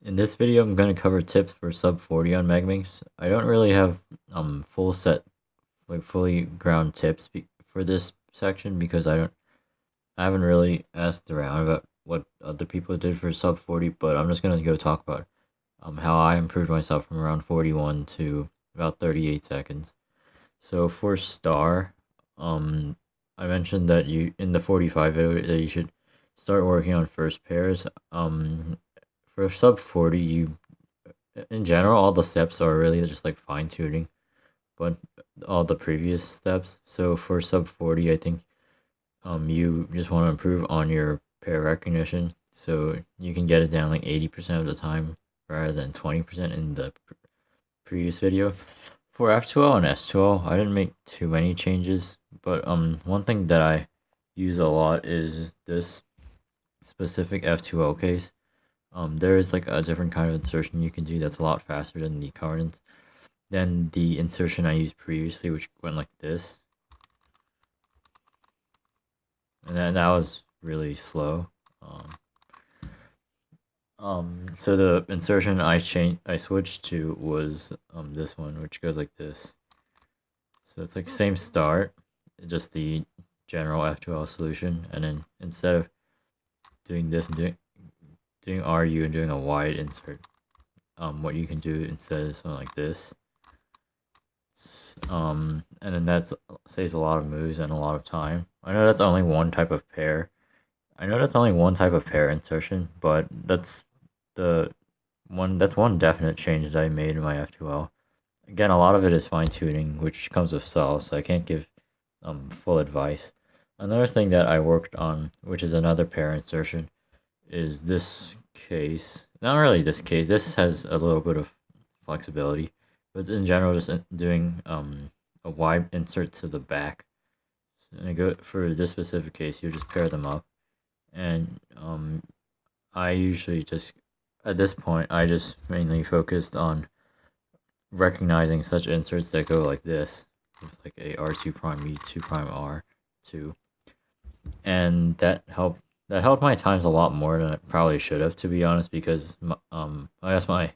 In this video, I'm going to cover tips for sub 40 on Megaminx. I don't really have full set, like fully ground tips for this section because I haven't really asked around about what other people did for sub 40, but I'm just going to go talk about how I improved myself from around 41 to about 38 seconds. So for star, um, I mentioned that you in the 45 video that you should start working on first pairs. For sub 40, you in general all the steps are really just like fine tuning, but all the previous steps. So for sub 40, I think you just want to improve on your pair recognition, so you can get it down like 80% of the time rather than 20% in the previous video. For F2L and S2L, I didn't make too many changes, but one thing that I use a lot is this specific F2L case. There is like a different kind of insertion you can do that's a lot faster than the insertion I used previously, which went like this, and that was really slow. So the insertion I switched to was this one, which goes like this. So it's like same start, just the general F2L solution, and then instead of doing this and doing RU and doing a wide insert, what you can do instead is something like this. And then that saves a lot of moves and a lot of time. I know that's only one type of pair. Insertion, but that's one definite change that I made in my F2L. Again, a lot of it is fine tuning, which comes with solves, so I can't give full advice. Another thing that I worked on, which is another pair insertion, is this case. Not really this case. This has a little bit of flexibility, but in general, just doing a wide insert to the back. And I go for this specific case, you just pair them up, and I usually just at this point I just mainly focused on recognizing such inserts that go like this, like a R2 prime E2 prime R2, and that helped my times a lot more than it probably should have, to be honest, because I guess my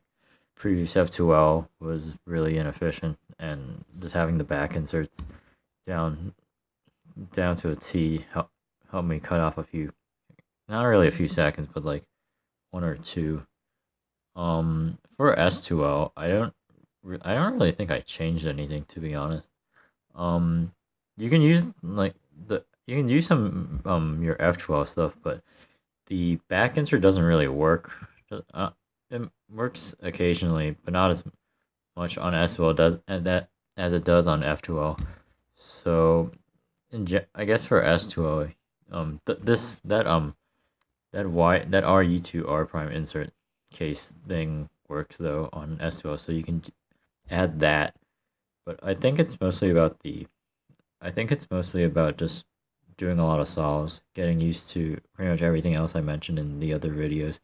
previous F2L was really inefficient, and just having the back inserts down to a T helped me cut off a few, not really a few seconds, but like one or two. For S2L, I don't really think I changed anything, to be honest. You can use you can use some your F2L stuff, but the back insert doesn't really work. It works occasionally, but not as much on S2L as it does on F2L. So, I guess for S2L, that RE2 R prime insert case thing works though on S2L, so you can add that. But I think it's mostly about just doing a lot of solves, getting used to pretty much everything else I mentioned in the other videos.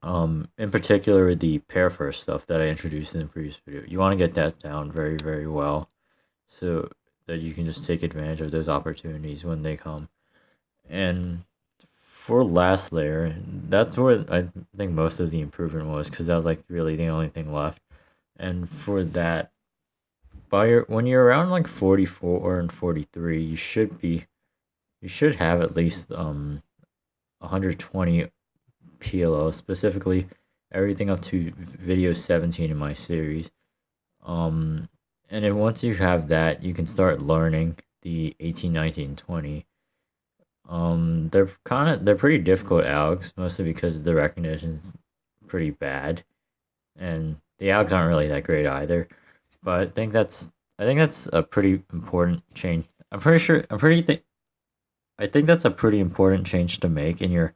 In particular, the pair first stuff that I introduced in the previous video. You want to get that down very, very well, so that you can just take advantage of those opportunities when they come. And for last layer, that's where I think most of the improvement was, because that was like really the only thing left. And for that, when you're around like 44 and 43, you should have at least 120 PLO, specifically everything up to video 17 in my series. And then once you have that, you can start learning the 18, 19, 20. They're pretty difficult algs, mostly because the recognition's pretty bad, and the algs aren't really that great either. But I think that's a pretty important change. I think that's a pretty important change to make in your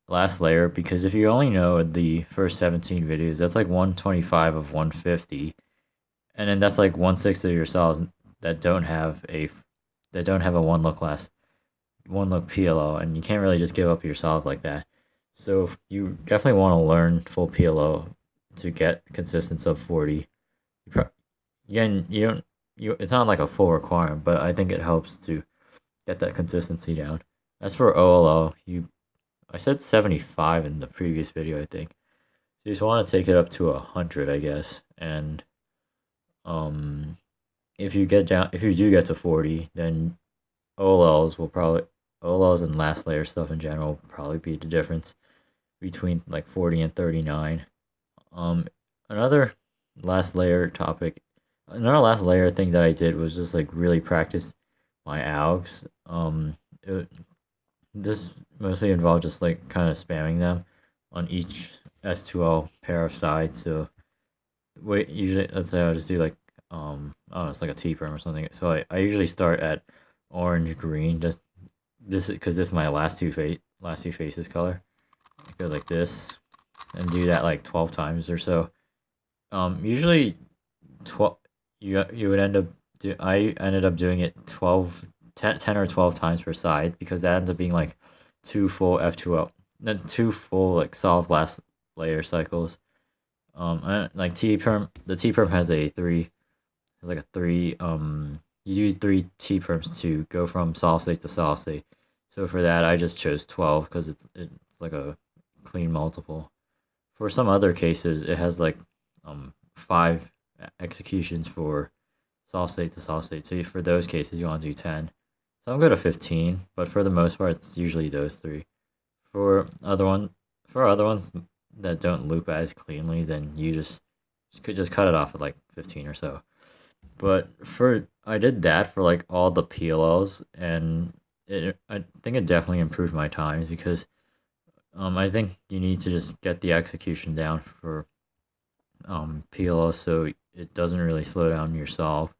last layer, because if you only know the first 17 videos, that's like 125 of 150, and then that's like 1/6 of your cells that don't have a one look PLO, and you can't really just give up your solve like that. So you definitely want to learn full PLO to get consistent sub 40. Again, it's not like a full requirement, but I think it helps to get that consistency down. As for OLO, I said 75 in the previous video, I think. So you just want to take it up to 100, I guess. And um, if you do get to 40, then OLLs will probably OLLs and last layer stuff in general will probably be the difference between like 40 and 39. Um, another last layer topic, another last layer thing that I did was just like really practice my algs. This mostly involved just like kind of spamming them on each S2L pair of sides. So wait, usually let's say I'll just do like I don't know, it's like a T perm or something. So I usually start at orange green. Just this because this is my last two faces color. I go like this and do that like 12 times or so. Usually 12 you would end up I ended up doing it 10 or 12 times per side because that ends up being like two full F2L, then two full like solid last layer cycles. Like the T perm has a three, has like a three. You do three T perms to go from solid state to solid state. So for that, I just chose 12 because it's like a clean multiple. For some other cases, it has like five executions for solid state to solid state. So for those cases, you want to do 10. So I'm good at 15, but for the most part, it's usually those three. For other one, for other ones that don't loop as cleanly, then you just could just cut it off at like 15 or so. But for I did that for like all the PLLs, and I think it definitely improved my times because I think you need to just get the execution down for PLL so it doesn't really slow down your solve.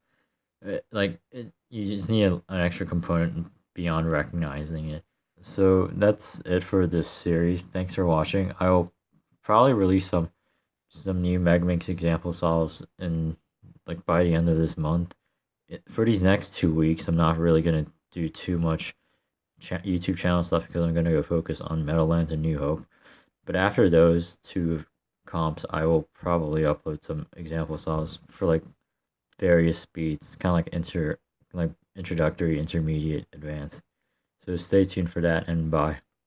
You just need an extra component beyond recognizing it. So that's it for this series. Thanks for watching. I will probably release some new Megaminx example solves in like by the end of this month. For these next 2 weeks, I'm not really gonna do too much YouTube channel stuff because I'm gonna go focus on Meadowlands and New Hope. But after those two comps, I will probably upload some example solves for like various speeds, kind of like introductory, intermediate, advanced. So stay tuned for that and bye.